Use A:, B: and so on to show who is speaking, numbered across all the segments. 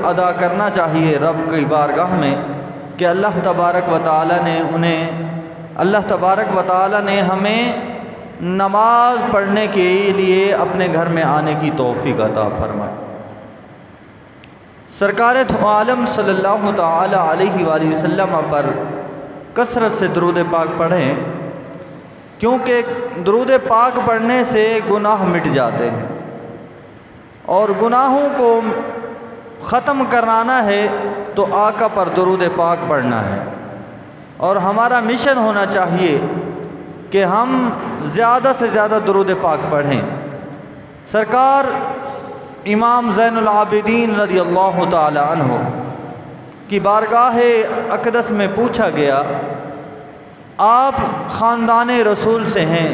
A: ادا کرنا چاہیے رب کی بارگاہ میں کہ اللہ تبارک و تعالی نے ہمیں نماز پڑھنے کے لیے اپنے گھر میں آنے کی توفیق عطا فرمائے۔ سرکار عالم صلی اللہ تعالی علیہ وآلہ وسلم پر کثرت سے درود پاک پڑھیں، کیونکہ درود پاک پڑھنے سے گناہ مٹ جاتے ہیں، اور گناہوں کو ختم کرانا ہے تو آقا پر درود پاک پڑھنا ہے۔ اور ہمارا مشن ہونا چاہیے کہ ہم زیادہ سے زیادہ درود پاک پڑھیں۔ سرکار امام زین العابدین رضی اللہ تعالی عنہ کی بارگاہ اقدس میں پوچھا گیا، آپ خاندان رسول سے ہیں،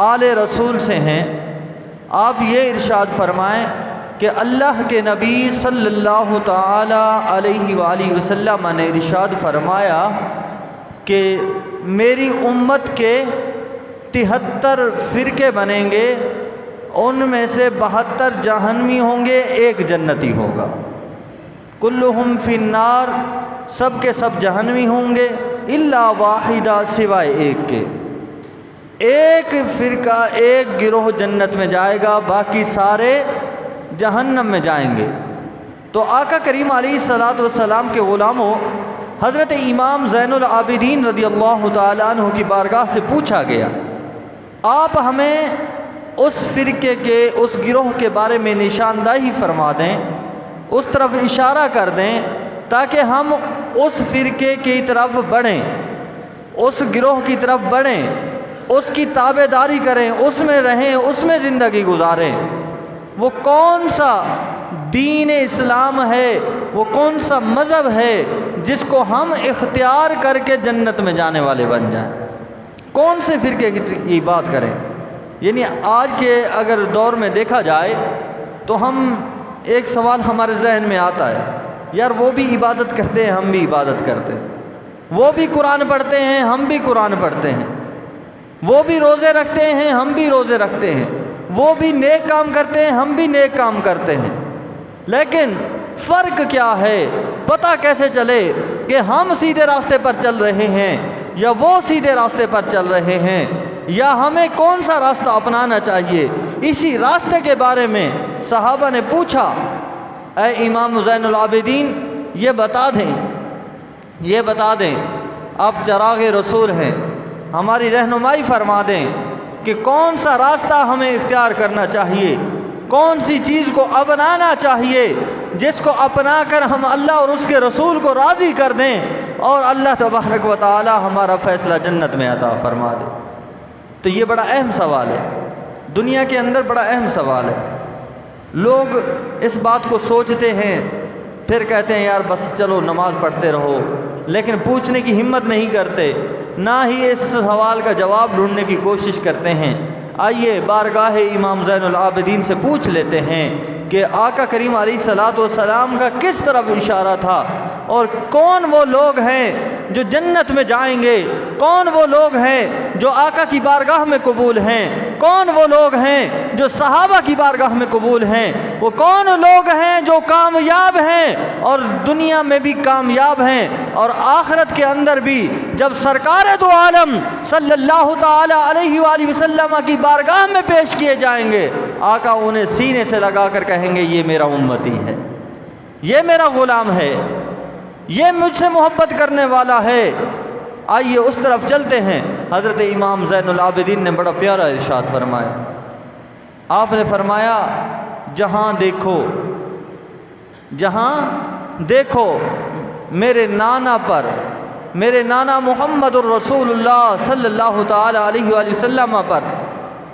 A: آل رسول سے ہیں، آپ یہ ارشاد فرمائیں کہ اللہ کے نبی صلی اللہ تعالی علیہ وآلہ وسلم نے ارشاد فرمایا کہ میری امت کے 73 فرقے بنیں گے، ان میں سے 72 جہنمی ہوں گے، ایک جنتی ہوگا۔ کلہم فی النار، سب کے سب جہنمی ہوں گے، الا واحدہ، سوائے ایک کے۔ ایک فرقہ، ایک گروہ جنت میں جائے گا، باقی سارے جہنم میں جائیں گے۔ تو آقا کریم علیہ السلام کے غلاموں، حضرت امام زین العابدین رضی اللہ تعالی عنہ کی بارگاہ سے پوچھا گیا، آپ ہمیں اس فرقے کے، اس گروہ کے بارے میں نشاندہی فرما دیں، اس طرف اشارہ کر دیں تاکہ ہم اس فرقے کی طرف بڑھیں، اس گروہ کی طرف بڑھیں، اس کی تابع داری کریں، اس میں رہیں، اس میں زندگی گزاریں۔ وہ کون سا دین اسلام ہے، وہ کون سا مذہب ہے جس کو ہم اختیار کر کے جنت میں جانے والے بن جائیں؟ کون سے فرقے کی بات کریں؟ یعنی آج کے اگر دور میں دیکھا جائے تو ایک سوال ہمارے ذہن میں آتا ہے، یار وہ بھی عبادت کرتے ہیں، ہم بھی عبادت کرتے ہیں، وہ بھی قرآن پڑھتے ہیں، ہم بھی قرآن پڑھتے ہیں، وہ بھی روزے رکھتے ہیں، ہم بھی روزے رکھتے ہیں، وہ بھی نیک کام کرتے ہیں، ہم بھی نیک کام کرتے ہیں، لیکن فرق کیا ہے؟ پتہ کیسے چلے کہ ہم سیدھے راستے پر چل رہے ہیں یا وہ سیدھے راستے پر چل رہے ہیں، یا ہمیں کون سا راستہ اپنانا چاہیے؟ اسی راستے کے بارے میں صحابہ نے پوچھا، اے امام زین العابدین یہ بتا دیں، آپ چراغ رسول ہیں، ہماری رہنمائی فرما دیں کہ کون سا راستہ ہمیں اختیار کرنا چاہیے، کون سی چیز کو اپنانا چاہیے جس کو اپنا کر ہم اللہ اور اس کے رسول کو راضی کر دیں اور اللہ تبارک و تعالی ہمارا فیصلہ جنت میں عطا فرما دے۔ تو یہ بڑا اہم سوال ہے، دنیا کے اندر بڑا اہم سوال ہے۔ لوگ اس بات کو سوچتے ہیں، پھر کہتے ہیں یار بس چلو نماز پڑھتے رہو، لیکن پوچھنے کی ہمت نہیں کرتے، نہ ہی اس سوال کا جواب ڈھونڈنے کی کوشش کرتے ہیں۔ آئیے بارگاہ امام زین العابدین سے پوچھ لیتے ہیں کہ آقا کریم علیہ السلام کا کس طرف اشارہ تھا، اور کون وہ لوگ ہیں جو جنت میں جائیں گے، کون وہ لوگ ہیں جو آقا کی بارگاہ میں قبول ہیں، کون وہ لوگ ہیں جو صحابہ کی بارگاہ میں قبول ہیں، وہ کون لوگ ہیں جو کامیاب ہیں اور دنیا میں بھی کامیاب ہیں اور آخرت کے اندر بھی جب سرکار دو عالم صلی اللہ تعالی علیہ وآلہ وسلم کی بارگاہ میں پیش کیے جائیں گے، آقا انہیں سینے سے لگا کر کہیں گے یہ میرا امتی ہے، یہ میرا غلام ہے، یہ مجھ سے محبت کرنے والا ہے۔ آئیے اس طرف چلتے ہیں۔ حضرت امام زین العابدین نے بڑا پیارا ارشاد فرمایا، آپ نے فرمایا جہاں دیکھو میرے نانا پر، میرے نانا محمد الرسول اللہ صلی اللہ تعالی علیہ وآلہ وسلم پر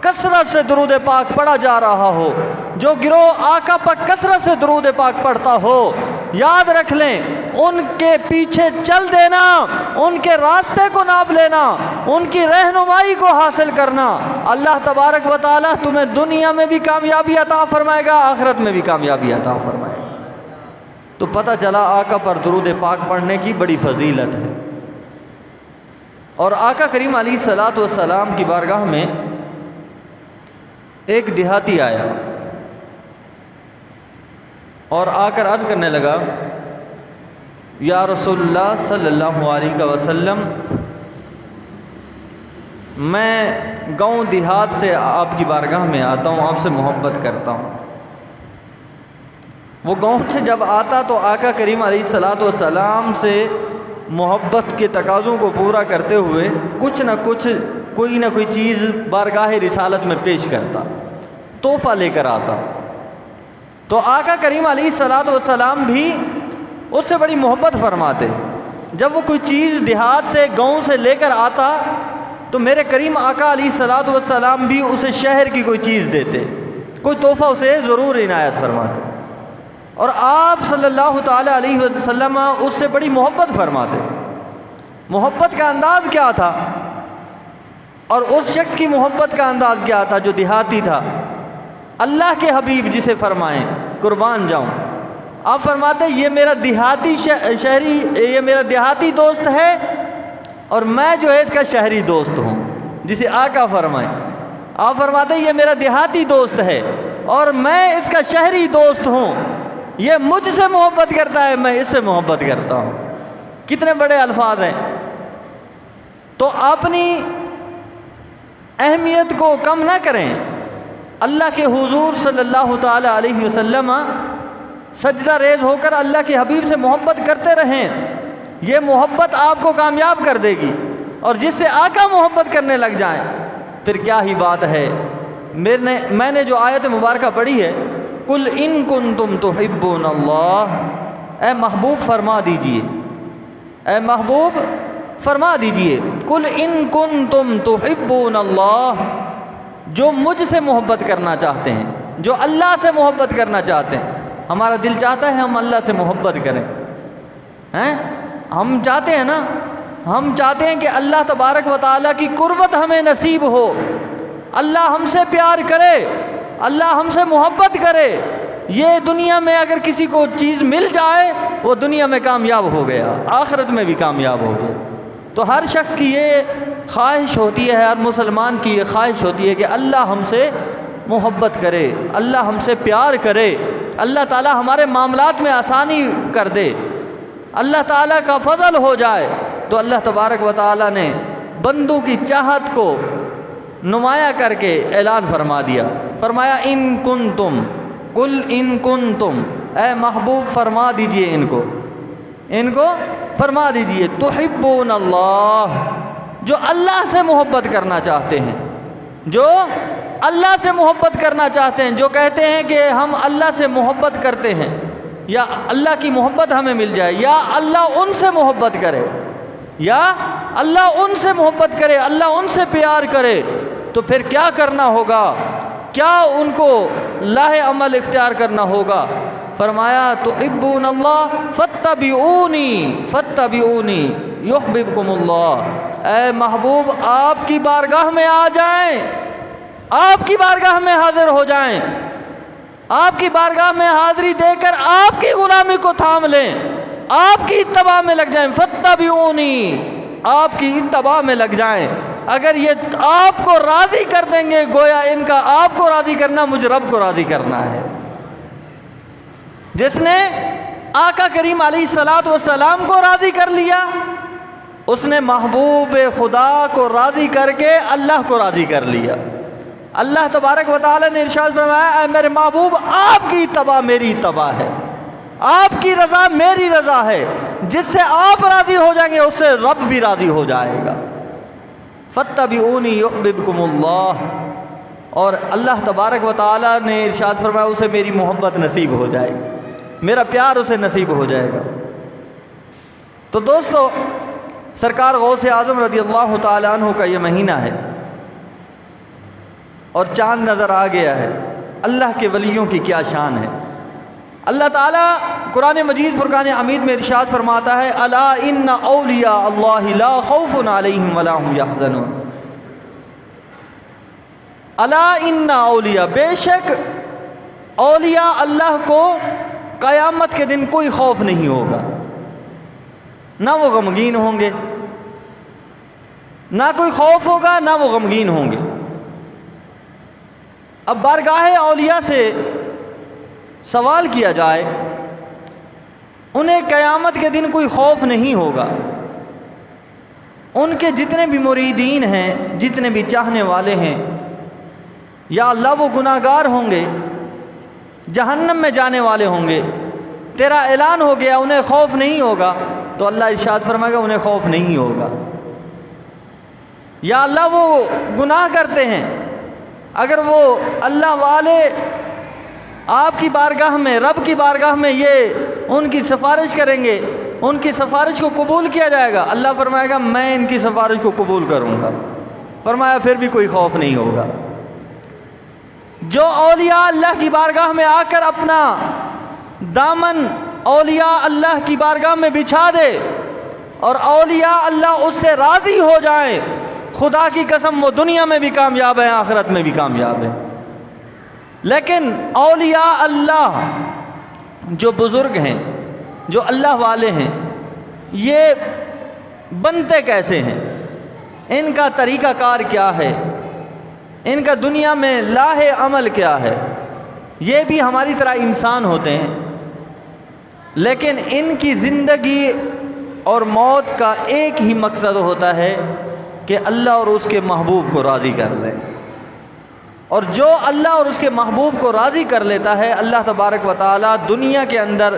A: کثرت سے درود پاک پڑھا جا رہا ہو، جو گروہ آقا پر کثرت سے درود پاک پڑھتا ہو، یاد رکھ لیں ان کے پیچھے چل دینا، ان کے راستے کو ناپ لینا، ان کی رہنمائی کو حاصل کرنا، اللہ تبارک و تعالی تمہیں دنیا میں بھی کامیابی عطا فرمائے گا، آخرت میں بھی کامیابی عطا فرمائے گا۔ تو پتہ چلا آقا پر درود پاک پڑھنے کی بڑی فضیلت ہے۔ اور آقا کریم علیہ السلام کی بارگاہ میں ایک دیہاتی آیا، اور آ کر عرض کرنے لگا یا رسول اللہ صلی اللہ علیہ وسلم، میں گاؤں دیہات سے آپ کی بارگاہ میں آتا ہوں، آپ سے محبت کرتا ہوں۔ وہ گاؤں سے جب آتا تو آقا کریم علیہ الصلاۃ والسلام سے محبت کے تقاضوں کو پورا کرتے ہوئے کچھ نہ کچھ کوئی نہ کوئی چیز بارگاہ رسالت میں پیش کرتا، تحفہ لے کر آتا۔ تو آقا کریم علیہ الصلاۃ والسلام بھی اس سے بڑی محبت فرماتے۔ جب وہ کوئی چیز دیہات سے گاؤں سے لے کر آتا تو میرے کریم آقا علیہ الصلاۃ والسلام بھی اسے شہر کی کوئی چیز دیتے، کوئی تحفہ اسے ضرور عنایت فرماتے، اور آپ صلی اللہ تعالیٰ علیہ وسلم اس سے بڑی محبت فرماتے۔ محبت کا انداز کیا تھا، اور اس شخص کی محبت کا انداز کیا تھا جو دیہاتی تھا؟ اللہ کے حبیب جسے فرمائیں قربان جاؤں، آپ فرماتے یہ میرا دیہاتی شہری، یہ میرا دیہاتی دوست ہے اور میں جو ہے اس کا شہری دوست ہوں، جسے آقا فرمائیں۔ آپ فرماتے یہ میرا دیہاتی دوست ہے اور میں اس کا شہری دوست ہوں، یہ مجھ سے محبت کرتا ہے، میں اس سے محبت کرتا ہوں۔ کتنے بڑے الفاظ ہیں۔ تو اپنی اہمیت کو کم نہ کریں، اللہ کے حضور صلی اللہ تعالی علیہ وسلم سجدہ ریز ہو کر اللہ کے حبیب سے محبت کرتے رہیں، یہ محبت آپ کو کامیاب کر دے گی، اور جس سے آقا محبت کرنے لگ جائیں پھر کیا ہی بات ہے۔ میں نے جو آیت مبارکہ پڑھی ہے، قل ان کنتم تحبون اللہ، اے محبوب فرما دیجئے، اے محبوب فرما دیجئے، قل ان کنتم تحبون اللہ، جو مجھ سے محبت کرنا چاہتے ہیں، جو اللہ سے محبت کرنا چاہتے ہیں۔ ہمارا دل چاہتا ہے ہم اللہ سے محبت کریں، ہم چاہتے ہیں نا، ہم چاہتے ہیں کہ اللہ تبارک و تعالیٰ کی قربت ہمیں نصیب ہو، اللہ ہم سے پیار کرے، اللہ ہم سے محبت کرے۔ یہ دنیا میں اگر کسی کو چیز مل جائے وہ دنیا میں کامیاب ہو گیا، آخرت میں بھی کامیاب ہو گیا۔ تو ہر شخص کی یہ خواہش ہوتی ہے، ہر مسلمان کی یہ خواہش ہوتی ہے کہ اللہ ہم سے محبت کرے، اللہ ہم سے پیار کرے، اللہ تعالیٰ ہمارے معاملات میں آسانی کر دے، اللہ تعالیٰ کا فضل ہو جائے۔ تو اللہ تبارک و تعالیٰ نے بندوں کی چاہت کو نمایاں کر کے اعلان فرما دیا، فرمایا ان کنتم، قل ان کنتم، اے محبوب فرما دیجئے ان کو فرما دیجئے، تحبون اللہ، جو اللہ سے محبت کرنا چاہتے ہیں، جو اللہ سے محبت کرنا چاہتے ہیں، جو کہتے ہیں کہ ہم اللہ سے محبت کرتے ہیں، یا اللہ کی محبت ہمیں مل جائے، یا اللہ ان سے محبت کرے، یا اللہ ان سے محبت کرے، اللہ ان سے پیار کرے، تو پھر کیا کرنا ہوگا؟ کیا ان کو لاہ عمل اختیار کرنا ہوگا؟ فرمایا تحبون اللہ فاتبعونی یحببکم اللہ، اے محبوب آپ کی بارگاہ میں آ جائیں، آپ کی بارگاہ میں حاضر ہو جائیں، آپ کی بارگاہ میں حاضری دے کر آپ کی غلامی کو تھام لیں، آپ کی اتباع میں لگ جائیں، فاتبعونی، آپ کی اتباع میں لگ جائیں۔ اگر یہ آپ کو راضی کر دیں گے، گویا ان کا آپ کو راضی کرنا مجھ رب کو راضی کرنا ہے۔ جس نے آقا کریم علیہ الصلاۃ والسلام کو راضی کر لیا، اس نے محبوب خدا کو راضی کر کے اللہ کو راضی کر لیا۔ اللہ تبارک و تعالی نے ارشاد فرمایا، اے میرے محبوب آپ کی اتباع میری اتباع ہے، آپ کی رضا میری رضا ہے، جس سے آپ راضی ہو جائیں گے اس سے رب بھی راضی ہو جائے گا۔ فاتبعونی یحببکم اللہ، اور اللہ تبارک و تعالی نے ارشاد فرمایا اسے میری محبت نصیب ہو جائے گی، میرا پیار اسے نصیب ہو جائے گا۔ تو دوستو، سرکار غوث اعظم رضی اللہ تعالی عنہ کا یہ مہینہ ہے اور چاند نظر آ گیا ہے۔ اللہ کے ولیوں کی کیا شان ہے۔ اللہ تعالیٰ قرآن مجید فرقان حمید میں ارشاد فرماتا ہے، الا ان اولیاء اللہ لا خوف علیہم ولا هم یحزنون، الا ان اولیاء، بے شک اولیاء اللہ کو قیامت کے دن کوئی خوف نہیں ہوگا، نہ وہ غمگین ہوں گے، نہ کوئی خوف ہوگا، نہ وہ غمگین ہوں گے۔ اب بارگاہ اولیاء سے سوال کیا جائے، انہیں قیامت کے دن کوئی خوف نہیں ہوگا۔ ان کے جتنے بھی مریدین ہیں، جتنے بھی چاہنے والے ہیں، یا اللہ وہ گناہ گار ہوں گے، جہنم میں جانے والے ہوں گے، تیرا اعلان ہو گیا انہیں خوف نہیں ہوگا، تو اللہ ارشاد فرمائے گا انہیں خوف نہیں ہوگا۔ یا اللہ وہ گناہ کرتے ہیں، اگر وہ اللہ والے آپ کی بارگاہ میں، رب کی بارگاہ میں یہ ان کی سفارش کریں گے، ان کی سفارش کو قبول کیا جائے گا، اللہ فرمائے گا میں ان کی سفارش کو قبول کروں گا۔ فرمایا پھر بھی کوئی خوف نہیں ہوگا۔ جو اولیاء اللہ کی بارگاہ میں آ کر اپنا دامن اولیاء اللہ کی بارگاہ میں بچھا دے اور اولیاء اللہ اس سے راضی ہو جائیں، خدا کی قسم وہ دنیا میں بھی کامیاب ہیں، آخرت میں بھی کامیاب ہیں۔ لیکن اولیاء اللہ جو بزرگ ہیں، جو اللہ والے ہیں، یہ بنتے کیسے ہیں، ان کا طریقہ کار کیا ہے، ان کا دنیا میں لاہ عمل کیا ہے؟ یہ بھی ہماری طرح انسان ہوتے ہیں، لیکن ان کی زندگی اور موت کا ایک ہی مقصد ہوتا ہے کہ اللہ اور اس کے محبوب کو راضی کر لیں، اور جو اللہ اور اس کے محبوب کو راضی کر لیتا ہے، اللہ تبارک و تعالی دنیا کے اندر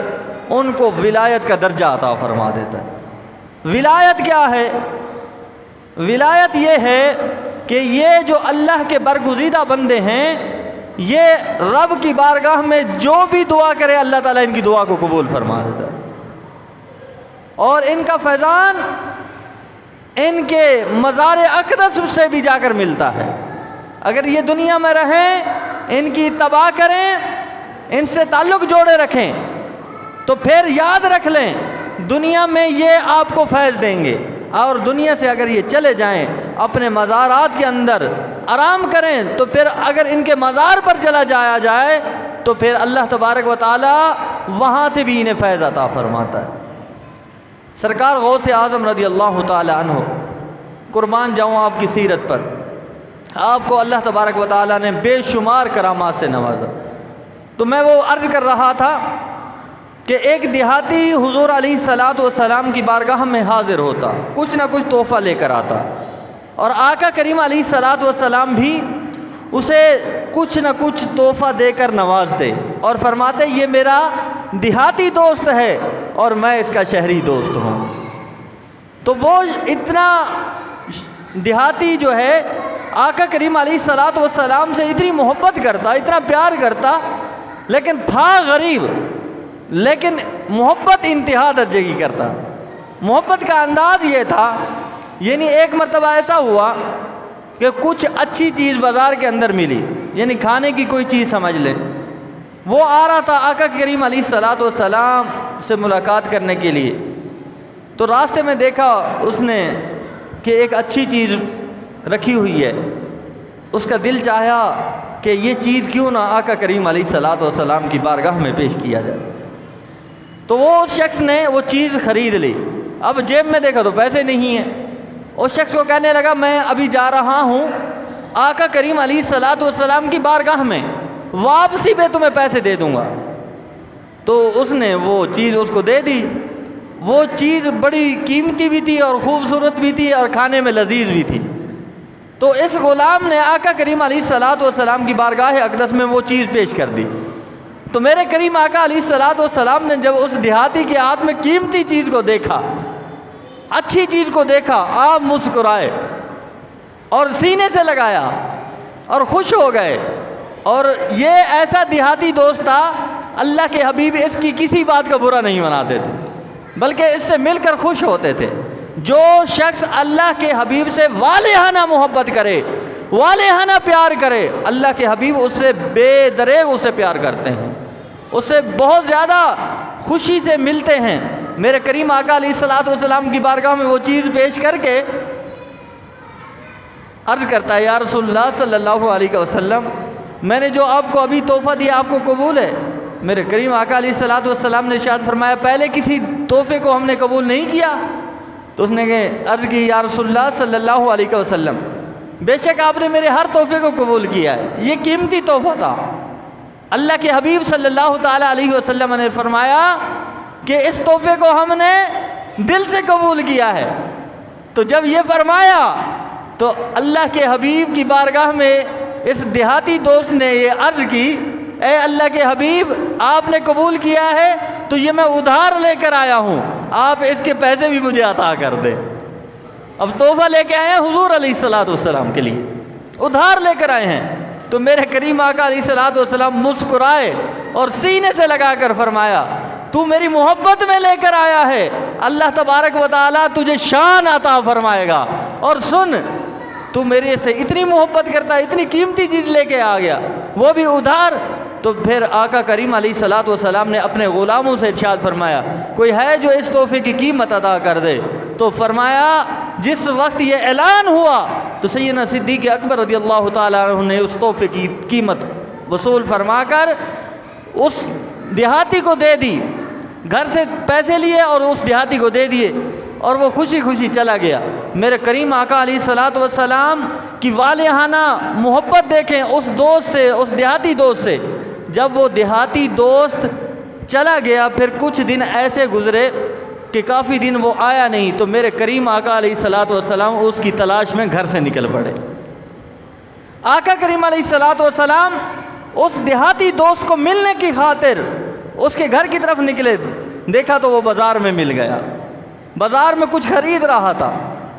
A: ان کو ولایت کا درجہ عطا فرما دیتا ہے۔ ولایت کیا ہے؟ ولایت یہ ہے کہ یہ جو اللہ کے برگزیدہ بندے ہیں، یہ رب کی بارگاہ میں جو بھی دعا کرے اللہ تعالیٰ ان کی دعا کو قبول فرما دیتا ہے، اور ان کا فیضان ان کے مزار اقدس سے بھی جا کر ملتا ہے۔ اگر یہ دنیا میں رہیں، ان کی اتباع کریں، ان سے تعلق جوڑے رکھیں، تو پھر یاد رکھ لیں دنیا میں یہ آپ کو فیض دیں گے، اور دنیا سے اگر یہ چلے جائیں اپنے مزارات کے اندر آرام کریں، تو پھر اگر ان کے مزار پر چلا جایا جائے تو پھر اللہ تبارک و تعالی وہاں سے بھی انہیں فیض عطا فرماتا ہے۔ سرکار غوث اعظم رضی اللہ تعالی عنہ، قربان جاؤں آپ کی سیرت پر، آپ کو اللہ تبارک و تعالی نے بے شمار کرامات سے نوازا۔ تو میں وہ عرض کر رہا تھا کہ ایک دیہاتی حضور علیہ الصلاۃ والسلام کی بارگاہ میں حاضر ہوتا، کچھ نہ کچھ تحفہ لے کر آتا، اور آقا کریم علیہ الصلاۃ والسلام بھی اسے کچھ نہ کچھ تحفہ دے کر نوازتے اور فرماتے یہ میرا دیہاتی دوست ہے اور میں اس کا شہری دوست ہوں۔ تو وہ اتنا دیہاتی جو ہے آقا کریم علیہ الصلاۃ والسلام سے اتنی محبت کرتا، اتنا پیار کرتا، لیکن تھا غریب، لیکن محبت انتہا درجے کی کرتا۔ محبت کا انداز یہ تھا، یعنی ایک مرتبہ ایسا ہوا کہ کچھ اچھی چیز بازار کے اندر ملی، یعنی کھانے کی کوئی چیز سمجھ لیں، وہ آ رہا تھا آقا کریم علیہ الصلاۃ والسلام سے ملاقات کرنے کے لیے، تو راستے میں دیکھا اس نے کہ ایک اچھی چیز رکھی ہوئی ہے، اس کا دل چاہا کہ یہ چیز کیوں نہ آقا کریم علیہ الصلاۃ والسلام کی بارگاہ میں پیش کیا جائے۔ تو وہ اس شخص نے وہ چیز خرید لی، اب جیب میں دیکھا تو پیسے نہیں ہیں، اس شخص کو کہنے لگا میں ابھی جا رہا ہوں آقا کریم علیہ الصلاۃ والسلام کی بارگاہ میں، واپسی پہ تمہیں پیسے دے دوں گا۔ تو اس نے وہ چیز اس کو دے دی، وہ چیز بڑی قیمتی بھی تھی اور خوبصورت بھی تھی اور کھانے میں لذیذ بھی تھی۔ تو اس غلام نے آقا کریم علیہ الصلاۃ والسلام کی بارگاہ اقدس میں وہ چیز پیش کر دی۔ تو میرے کریم آقا علیہ الصلاۃ والسلام نے جب اس دیہاتی کے ہاتھ میں قیمتی چیز کو دیکھا، اچھی چیز کو دیکھا، آپ مسکرائے اور سینے سے لگایا اور خوش ہو گئے۔ اور یہ ایسا دیہاتی دوست تھا، اللہ کے حبیب اس کی کسی بات کا برا نہیں مناتے تھے، بلکہ اس سے مل کر خوش ہوتے تھے۔ جو شخص اللہ کے حبیب سے والہانہ محبت کرے، والہانہ پیار کرے، اللہ کے حبیب اس سے بے دریغ اسے پیار کرتے ہیں، اس سے بہت زیادہ خوشی سے ملتے ہیں۔ میرے کریم آقا علیہ الصلاۃ والسلام کی بارگاہ میں وہ چیز پیش کر کے عرض کرتا ہے یا رسول اللہ صلی اللہ علیہ وسلم، میں نے جو آپ کو ابھی تحفہ دیا آپ کو قبول ہے؟ میرے کریم آقا علیہ الصلاۃ والسلام نے ارشاد فرمایا پہلے کسی تحفے کو ہم نے قبول نہیں کیا۔ تو اس نے عرض کی یا رسول اللہ صلی اللہ علیہ وسلم، بے شک آپ نے میرے ہر تحفے کو قبول کیا ہے، یہ قیمتی تحفہ تھا، اللہ کے حبیب صلی اللہ تعالیٰ علیہ وسلم نے فرمایا کہ اس تحفے کو ہم نے دل سے قبول کیا ہے۔ تو جب یہ فرمایا تو اللہ کے حبیب کی بارگاہ میں اس دیہاتی دوست نے یہ عرض کی، اے اللہ کے حبیب، آپ نے قبول کیا ہے تو یہ میں ادھار لے کر آیا ہوں، آپ اس کے پیسے بھی مجھے عطا کر دیں۔ اب تحفہ لے کے آئے ہیں حضور علیہ الصلوۃ والسلام کے لیے، ادھار لے کر آئے ہیں۔ تو میرے کریم آقا علیہ الصلوۃ والسلام مسکرائے اور سینے سے لگا کر فرمایا، تو میری محبت میں لے کر آیا ہے، اللہ تبارک و تعالیٰ تجھے شان عطا فرمائے گا۔ اور سن، تو میرے سے اتنی محبت کرتا ہے، اتنی قیمتی چیز لے کے آ گیا، وہ بھی ادھار۔ تو پھر آقا کریم علیہ الصلوۃ والسلام نے اپنے غلاموں سے ارشاد فرمایا، کوئی ہے جو اس تحفے کی قیمت ادا کر دے؟ تو فرمایا جس وقت یہ اعلان ہوا تو سیدنا صدیق اکبر رضی اللہ تعالیٰ عنہ نے اس تحفے کی قیمت وصول فرما کر اس دیہاتی کو دے دی، گھر سے پیسے لیے اور اس دیہاتی کو دے دیے، اور وہ خوشی خوشی چلا گیا۔ میرے کریم آقا علیہ الصلوۃ والسلام کی والہانہ محبت دیکھیں اس دوست سے، اس دیہاتی دوست سے۔ جب وہ دیہاتی دوست چلا گیا، پھر کچھ دن ایسے گزرے کہ کافی دن وہ آیا نہیں، تو میرے کریم آقا علیہ الصلوۃ والسلام اس کی تلاش میں گھر سے نکل پڑے۔ آقا کریم علیہ الصلوۃ والسلام اس دیہاتی دوست کو ملنے کی خاطر اس کے گھر کی طرف نکلے، دیکھا تو وہ بازار میں مل گیا، بازار میں کچھ خرید رہا تھا۔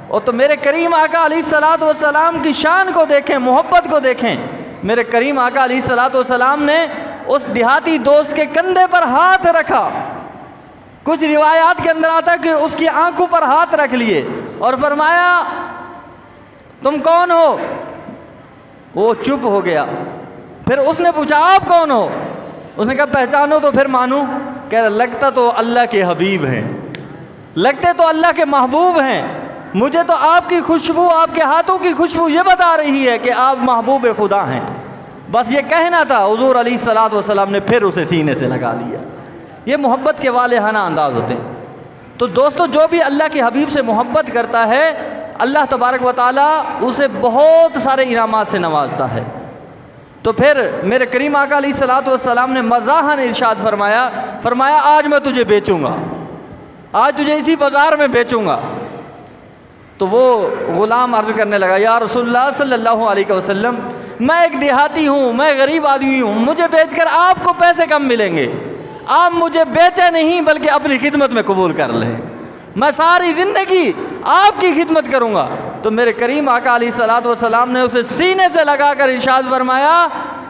A: اور تو میرے کریم آقا علیہ الصلوۃ والسلام کی شان کو دیکھیں، محبت کو دیکھیں۔ میرے کریم آقا علیہ الصلوۃ والسلام نے اس دیہاتی دوست کے کندھے پر ہاتھ رکھا، کچھ روایات کے اندر آتا ہے کہ اس کی آنکھوں پر ہاتھ رکھ لیے اور فرمایا تم کون ہو؟ وہ چپ ہو گیا۔ پھر اس نے پوچھا آپ کون ہو؟ اس نے کہا پہچانو تو پھر مانوں۔ کہہ رہا لگتا تو اللہ کے حبیب ہیں، لگتے تو اللہ کے محبوب ہیں، مجھے تو آپ کی خوشبو، آپ کے ہاتھوں کی خوشبو یہ بتا رہی ہے کہ آپ محبوب خدا ہیں۔ بس یہ کہنا تھا، حضور علیہ الصلوۃ والسلام نے پھر اسے سینے سے لگا لیا۔ یہ محبت کے والہانہ انداز ہوتے ہیں۔ تو دوستو، جو بھی اللہ کے حبیب سے محبت کرتا ہے اللہ تبارک و تعالیٰ اسے بہت سارے انعامات سے نوازتا ہے۔ تو پھر میرے کریم آقا علیہ الصلوۃ والسلام نے مزاحاً ارشاد فرمایا آج میں تجھے بیچوں گا، آج تجھے اسی بازار میں بیچوں گا۔ تو وہ غلام عرض کرنے لگا، یا رسول اللہ صلی اللہ علیہ وسلم، میں ایک دیہاتی ہوں، میں غریب آدمی ہوں، مجھے بیچ کر آپ کو پیسے کم ملیں گے، آپ مجھے بیچے نہیں بلکہ اپنی خدمت میں قبول کر لیں، میں ساری زندگی آپ کی خدمت کروں گا۔ تو میرے کریم آقا علیہ الصلوۃ والسلام نے اسے سینے سے لگا کر ارشاد فرمایا،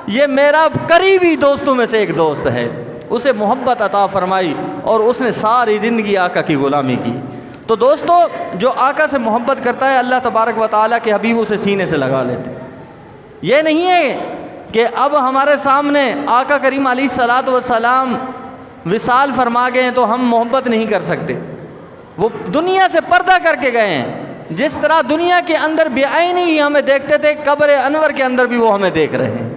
A: یہ میرا قریبی دوستوں میں سے ایک دوست ہے، اسے محبت عطا فرمائی اور اس نے ساری زندگی آقا کی غلامی کی۔ تو دوستو، جو آقا سے محبت کرتا ہے اللہ تبارک و تعالیٰ کے حبیب اسے سینے سے لگا لیتے ہیں۔ یہ نہیں ہے کہ اب ہمارے سامنے آقا کریم علیہ الصلوۃ والسلام وصال فرما گئے ہیں تو ہم محبت نہیں کر سکتے۔ وہ دنیا سے پردہ کر کے گئے ہیں، جس طرح دنیا کے اندر بے عینی ہی ہمیں دیکھتے تھے، قبر انور کے اندر بھی وہ ہمیں دیکھ رہے ہیں۔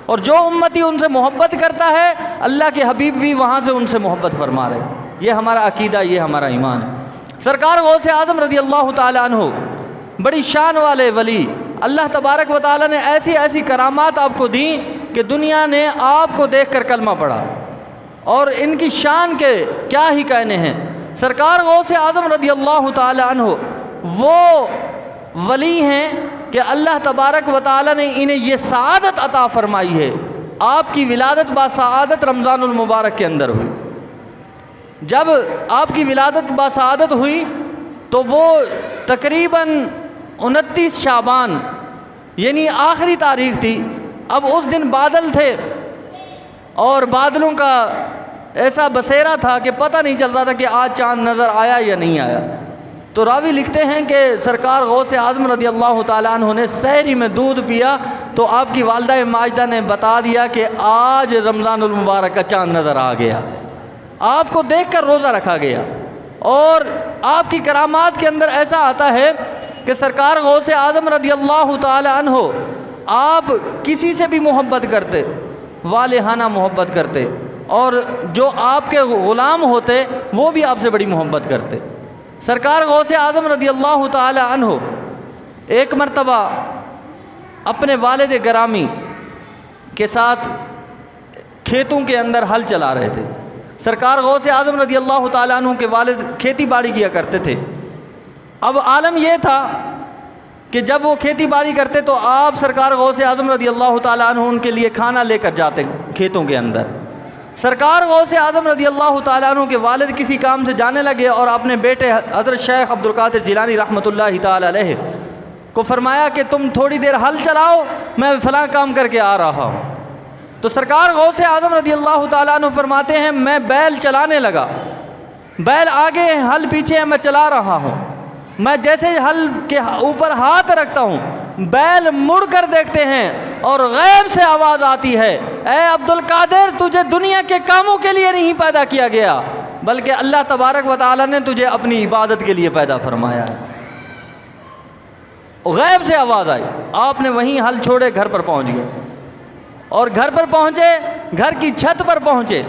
A: اور جو امتی ان سے محبت کرتا ہے اللہ کے حبیب بھی وہاں سے ان سے محبت فرما رہے ہیں۔ یہ ہمارا عقیدہ، یہ ہمارا ایمان ہے۔ سرکار غوث اعظم رضی اللہ تعالیٰ عنہ بڑی شان والے ولی، اللہ تبارک و تعالیٰ نے ایسی ایسی کرامات آپ کو دیں کہ دنیا نے آپ کو دیکھ کر کلمہ پڑھا، اور ان کی شان کے کیا ہی کہنے ہیں۔ سرکار غوث اعظم رضی اللہ تعالیٰ عنہ وہ ولی ہیں کہ اللہ تبارک و تعالیٰ نے انہیں یہ سعادت عطا فرمائی ہے۔ آپ کی ولادت باسعادت رمضان المبارک کے اندر ہوئی۔ جب آپ کی ولادت باسعادت ہوئی تو وہ تقریباً 29 شعبان یعنی آخری تاریخ تھی۔ اب اس دن بادل تھے اور بادلوں کا ایسا بسیرا تھا کہ پتہ نہیں چل رہا تھا کہ آج چاند نظر آیا یا نہیں آیا۔ تو راوی لکھتے ہیں کہ سرکار غوث اعظم رضی اللہ تعالیٰ عنہ نے سحری میں دودھ پیا تو آپ کی والدہ ماجدہ نے بتا دیا کہ آج رمضان المبارک کا چاند نظر آ گیا۔ آپ کو دیکھ کر روزہ رکھا گیا۔ اور آپ کی کرامات کے اندر ایسا آتا ہے کہ سرکار غوث اعظم رضی اللہ تعالیٰ عنہ آپ کسی سے بھی محبت کرتے، والہانہ محبت کرتے، اور جو آپ کے غلام ہوتے وہ بھی آپ سے بڑی محبت کرتے۔ سرکار غوث اعظم رضی اللہ تعالی عنہ ایک مرتبہ اپنے والد گرامی کے ساتھ کھیتوں کے اندر ہل چلا رہے تھے۔ سرکار غوث اعظم رضی اللہ تعالیٰ عنہ کے والد کھیتی باڑی کیا کرتے تھے۔ اب عالم یہ تھا کہ جب وہ کھیتی باڑی کرتے تو آپ سرکار غوث اعظم رضی اللہ تعالیٰ عنہ ان کے لیے کھانا لے کر جاتے کھیتوں کے اندر۔ سرکار غوث اعظم رضی اللہ تعالیٰ عنہ کے والد کسی کام سے جانے لگے اور اپنے بیٹے حضرت شیخ عبد القادر جیلانی رحمۃ اللہ تعالیٰ علیہ کو فرمایا کہ تم تھوڑی دیر ہل چلاؤ، میں فلاں کام کر کے آ رہا ہوں۔ تو سرکار غوث اعظم رضی اللہ تعالیٰ عنہ فرماتے ہیں میں بیل چلانے لگا، بیل آگے ہیں ہل پیچھے ہے، میں چلا رہا ہوں، میں جیسے ہل کے اوپر ہاتھ رکھتا ہوں بیل مڑ کر دیکھتے ہیں اور غیب سے آواز آتی ہے، اے عبد القادر تجھے دنیا کے کاموں کے لیے نہیں پیدا کیا گیا بلکہ اللہ تبارک و تعالیٰ نے تجھے اپنی عبادت کے لیے پیدا فرمایا ہے۔ غیب سے آواز آئی، آپ نے وہیں ہل چھوڑے گھر پر پہنچ گئے، اور گھر پر پہنچے، گھر کی چھت پر پہنچے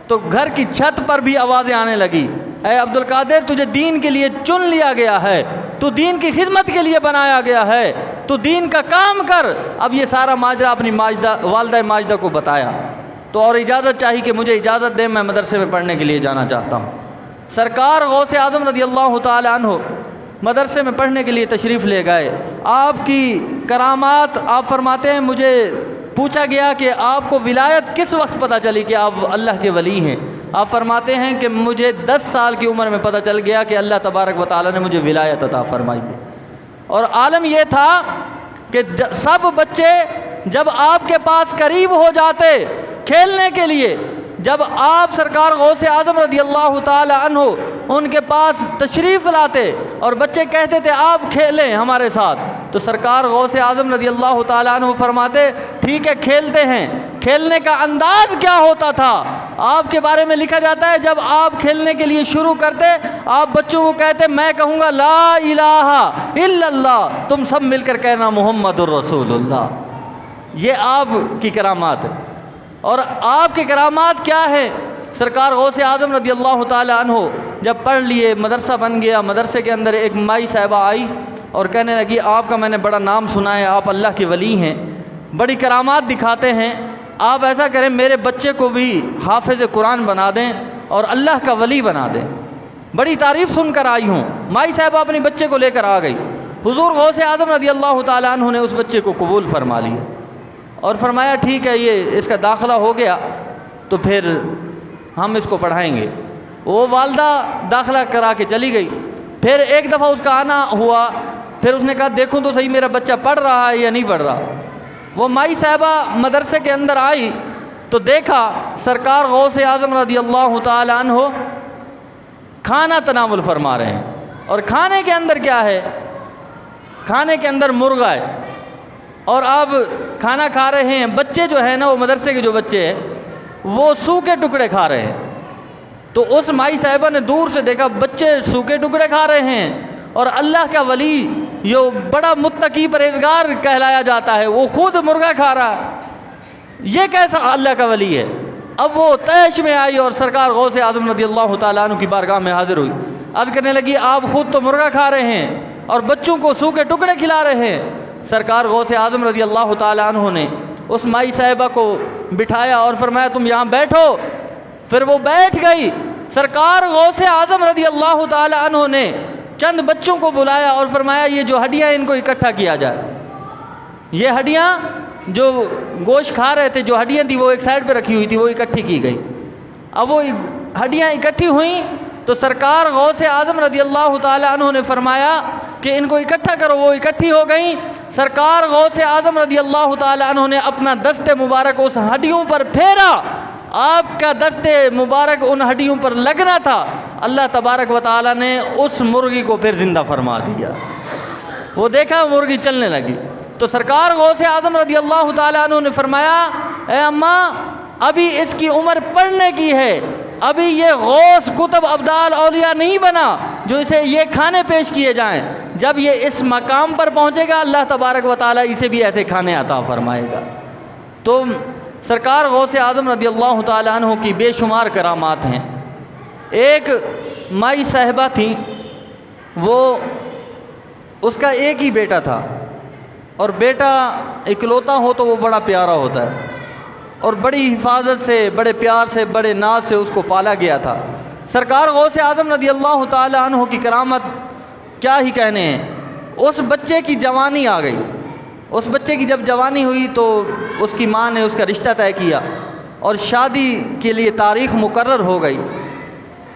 A: تو گھر کی چھت پر بھی آوازیں آنے لگی، اے عبد القادر تجھے دین کے لیے چن لیا گیا ہے، تو دین کی خدمت کے لیے بنایا گیا ہے، تو دین کا کام کر۔ اب یہ سارا ماجرا اپنی والدہ ماجدہ کو بتایا تو اور اجازت چاہی کہ مجھے اجازت دیں، میں مدرسے میں پڑھنے کے لیے جانا چاہتا ہوں۔ سرکار غوث اعظم رضی اللہ تعالی عنہ مدرسے میں پڑھنے کے لیے تشریف لے گئے۔ آپ کی کرامات، آپ فرماتے ہیں مجھے پوچھا گیا کہ آپ کو ولایت کس وقت پتہ چلی کہ آپ اللہ کے ولی ہیں؟ آپ فرماتے ہیں کہ مجھے 10 سال کی عمر میں پتہ چل گیا کہ اللہ تبارک و تعالیٰ نے مجھے ولایت عطا فرمائی ہے۔ اور عالم یہ تھا کہ سب بچے جب آپ کے پاس قریب ہو جاتے کھیلنے کے لیے، جب آپ سرکار غوث اعظم رضی اللہ تعالی عنہ ان کے پاس تشریف لاتے اور بچے کہتے تھے آپ کھیلیں ہمارے ساتھ، تو سرکار غوث اعظم رضی اللہ تعالی عنہ فرماتے ٹھیک ہے کھیلتے ہیں۔ کھیلنے کا انداز کیا ہوتا تھا آپ کے بارے میں لکھا جاتا ہے، جب آپ کھیلنے کے لیے شروع کرتے آپ بچوں کو کہتے میں کہوں گا لا الہ الا اللہ، تم سب مل کر کہنا محمد الرسول اللہ۔ یہ آپ کی کرامات ہے۔ اور آپ کی کرامات کیا ہے؟ سرکار غوث اعظم رضی اللہ تعالی عنہ جب پڑھ لیے، مدرسہ بن گیا، مدرسے کے اندر ایک مائی صاحبہ آئی اور کہنے لگی آپ کا میں نے بڑا نام سنا ہے، آپ اللہ کے ولی ہیں، بڑی کرامات دکھاتے ہیں، آپ ایسا کریں میرے بچے کو بھی حافظ قرآن بنا دیں اور اللہ کا ولی بنا دیں۔ بڑی تعریف سن کر آئی ہوں۔ مائی صاحبہ اپنے بچے کو لے کر آ گئی، حضور غوث اعظم رضی اللہ تعالی عنہ نے اس بچے کو قبول فرما لیا اور فرمایا ٹھیک ہے یہ اس کا داخلہ ہو گیا تو پھر ہم اس کو پڑھائیں گے۔ وہ والدہ داخلہ کرا کے چلی گئی، پھر ایک دفعہ اس کا آنا ہوا، پھر اس نے کہا دیکھوں تو صحیح میرا بچہ پڑھ رہا ہے یا نہیں پڑھ رہا۔ وہ مائی صاحبہ مدرسے کے اندر آئی تو دیکھا سرکار غوث اعظم رضی اللہ تعالی عنہ کھانا تناول فرما رہے ہیں، اور کھانے کے اندر کیا ہے؟ کھانے کے اندر مرغا ہے، اور آپ کھانا کھا رہے ہیں، بچے جو ہیں نا وہ مدرسے کے جو بچے ہیں وہ سوکھے ٹکڑے کھا رہے ہیں۔ تو اس مائی صاحبہ نے دور سے دیکھا بچے سوکھے ٹکڑے کھا رہے ہیں اور اللہ کا ولی جو بڑا متقی پرہیزگار کہلایا جاتا ہے وہ خود مرغا کھا رہا ہے، یہ کیسا اللہ کا ولی ہے؟ اب وہ طیش میں آئی اور سرکار غوث اعظم رضی اللہ تعالیٰ عنہ کی بارگاہ میں حاضر ہوئی، عرض کرنے لگی آپ خود تو مرغا کھا رہے ہیں اور بچوں کو سوکھے ٹکڑے کھلا رہے ہیں۔ سرکار غوث اعظم رضی اللہ تعالیٰ عنہ نے اس مائی صاحبہ کو بٹھایا اور فرمایا تم یہاں بیٹھو، پھر وہ بیٹھ گئی۔ سرکار غوث اعظم رضی اللہ تعالیٰ عنہ نے چند بچوں کو بلایا اور فرمایا یہ جو ہڈیاں ان کو اکٹھا کیا جائے، یہ ہڈیاں جو گوشت کھا رہے تھے، جو ہڈیاں تھیں وہ ایک سائڈ پہ رکھی ہوئی تھی، وہ اکٹھی کی گئی۔ اب وہ ہڈیاں اکٹھی ہوئیں تو سرکار غوث اعظم رضی اللہ تعالیٰ عنہ نے فرمایا کہ ان کو اکٹھا کرو، وہ اکٹھی ہو گئیں۔ سرکار غوث اعظم رضی اللہ تعالیٰ عنہ نے اپنا دست مبارک اس ہڈیوں پر پھیرا، آپ کا دست مبارک ان ہڈیوں پر لگنا تھا، اللہ تبارک و تعالیٰ نے اس مرغی کو پھر زندہ فرما دیا۔ وہ دیکھا مرغی چلنے لگی تو سرکار غوث اعظم رضی اللہ تعالیٰ عنہ نے فرمایا اے اماں ابھی اس کی عمر پڑھنے کی ہے، ابھی یہ غوث قطب ابدال اولیاء نہیں بنا جو اسے یہ کھانے پیش کیے جائیں، جب یہ اس مقام پر پہنچے گا اللہ تبارک و تعالیٰ اسے بھی ایسے کھانے عطا فرمائے گا۔ تو سرکار غوث اعظم رضی اللہ تعالی عنہ کی بے شمار کرامات ہیں۔ ایک مائی صاحبہ تھیں، وہ اس کا ایک ہی بیٹا تھا، اور بیٹا اکلوتا ہو تو وہ بڑا پیارا ہوتا ہے۔ اور بڑی حفاظت سے، بڑے پیار سے، بڑے ناز سے اس کو پالا گیا تھا۔ سرکار غوث اعظم رضی اللہ تعالی عنہ کی کرامت کیا ہی کہنے ہیں۔ اس بچے کی جوانی آ گئی، اس بچے کی جب جوانی ہوئی تو اس کی ماں نے اس کا رشتہ طے کیا اور شادی کے لیے تاریخ مقرر ہو گئی۔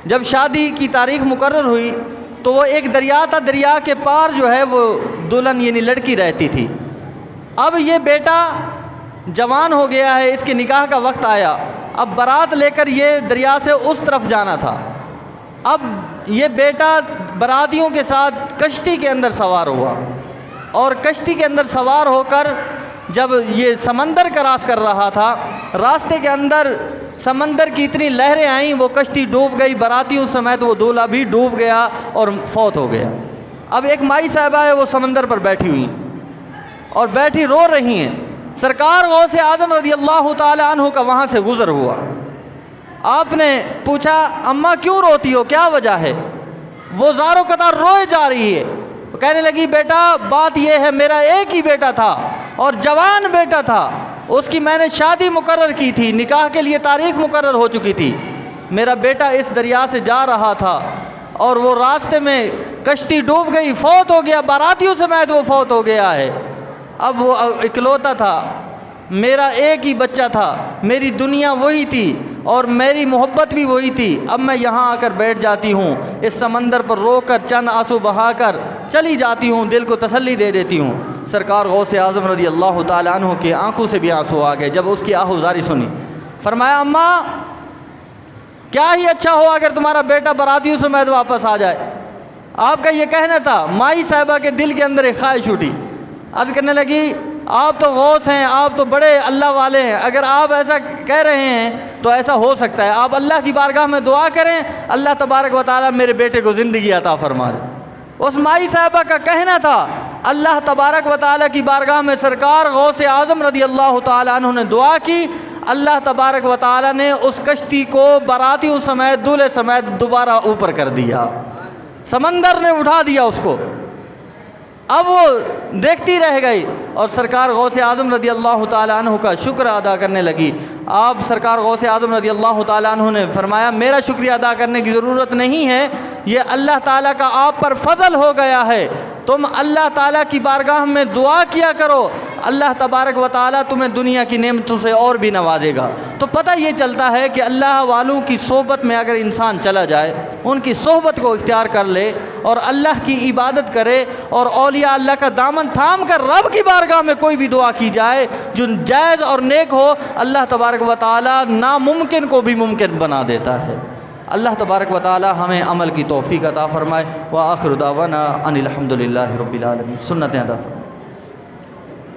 A: جب شادی کی تاریخ مقرر ہوئی تو وہ ایک دریا تھا، دریا کے پار جو ہے وہ دلہن یعنی لڑکی رہتی تھی۔ اب یہ بیٹا جوان ہو گیا ہے، اس کے نکاح کا وقت آیا، اب بارات لے کر یہ دریا سے اس طرف جانا تھا۔ اب یہ بیٹا براتیوں کے ساتھ کشتی کے اندر سوار ہوا، اور کشتی کے اندر سوار ہو کر جب یہ سمندر کراس کر رہا تھا، راستے کے اندر سمندر کی اتنی لہریں آئیں وہ کشتی ڈوب گئی، براتیوں سمیت وہ دولہا بھی ڈوب گیا اور فوت ہو گیا۔ اب ایک مائی صاحبہ ہے، وہ سمندر پر بیٹھی ہوئی اور بیٹھی رو رہی ہیں۔ سرکار غوث اعظم رضی اللہ تعالی عنہ کا وہاں سے گزر ہوا۔ آپ نے پوچھا اماں کیوں روتی ہو، کیا وجہ ہے؟ وہ زاروں قطار روئے جا رہی ہے، کہنے لگی بیٹا بات یہ ہے، میرا ایک ہی بیٹا تھا اور جوان بیٹا تھا، اس کی میں نے شادی مقرر کی تھی، نکاح کے لیے تاریخ مقرر ہو چکی تھی، میرا بیٹا اس دریا سے جا رہا تھا اور وہ راستے میں کشتی ڈوب گئی، فوت ہو گیا، باراتیوں سمیت وہ فوت ہو گیا ہے۔ اب وہ اکلوتا تھا، میرا ایک ہی بچہ تھا، میری دنیا وہی تھی اور میری محبت بھی وہی تھی، اب میں یہاں آ کر بیٹھ جاتی ہوں، اس سمندر پر رو کر چند آنسو بہا کر چلی جاتی ہوں، دل کو تسلی دے دیتی ہوں۔ سرکار غوث اعظم رضی اللہ تعالی عنہ کی آنکھوں سے بھی آنسو آ گئے جب اس کی آہوزاری سنی۔ فرمایا اماں کیا ہی اچھا ہو اگر تمہارا بیٹا براتیوں سمیت واپس آ جائے۔ آپ کا یہ کہنا تھا۔ مائی صاحبہ کے دل کے اندر ایک خواہش اٹھی، عرض کرنے لگی آپ تو غوث ہیں، آپ تو بڑے اللہ والے ہیں، اگر آپ ایسا کہہ رہے ہیں تو ایسا ہو سکتا ہے، آپ اللہ کی بارگاہ میں دعا کریں، اللہ تبارک و تعالیٰ میرے بیٹے کو زندگی عطا فرما دے۔ اس مائی صاحبہ کا کہنا تھا، اللہ تبارک و تعالیٰ کی بارگاہ میں سرکار غوث اعظم رضی اللہ تعالیٰ عنہ نے دعا کی، اللہ تبارک و تعالیٰ نے اس کشتی کو براتیوں سمیت دولہے سمیت دوبارہ اوپر کر دیا، سمندر نے اٹھا دیا اس کو۔ اب وہ دیکھتی رہ گئی اور سرکار غوث اعظم رضی اللہ تعالیٰ عنہ کا شکر ادا کرنے لگی۔ آپ سرکار غوث اعظم رضی اللہ تعالیٰ عنہ نے فرمایا میرا شکریہ ادا کرنے کی ضرورت نہیں ہے، یہ اللہ تعالیٰ کا آپ پر فضل ہو گیا ہے، تم اللہ تعالیٰ کی بارگاہ میں دعا کیا کرو، اللہ تبارک و تعالیٰ تمہیں دنیا کی نعمتوں سے اور بھی نوازے گا۔ تو پتہ یہ چلتا ہے کہ اللہ والوں کی صحبت میں اگر انسان چلا جائے، ان کی صحبت کو اختیار کر لے اور اللہ کی عبادت کرے اور اولیاء اللہ کا دامن تھام کر رب کی بارگاہ میں کوئی بھی دعا کی جائے جو جائز اور نیک ہو، اللہ تبارک و تعالیٰ ناممکن کو بھی ممکن بنا دیتا ہے۔ اللہ تبارک و تعالیٰ ہمیں عمل کی توفیق عطا فرمائے۔ وآخر دعوانا ان الحمد للہ رب العالمین۔ سنتیں ادا فرمائے۔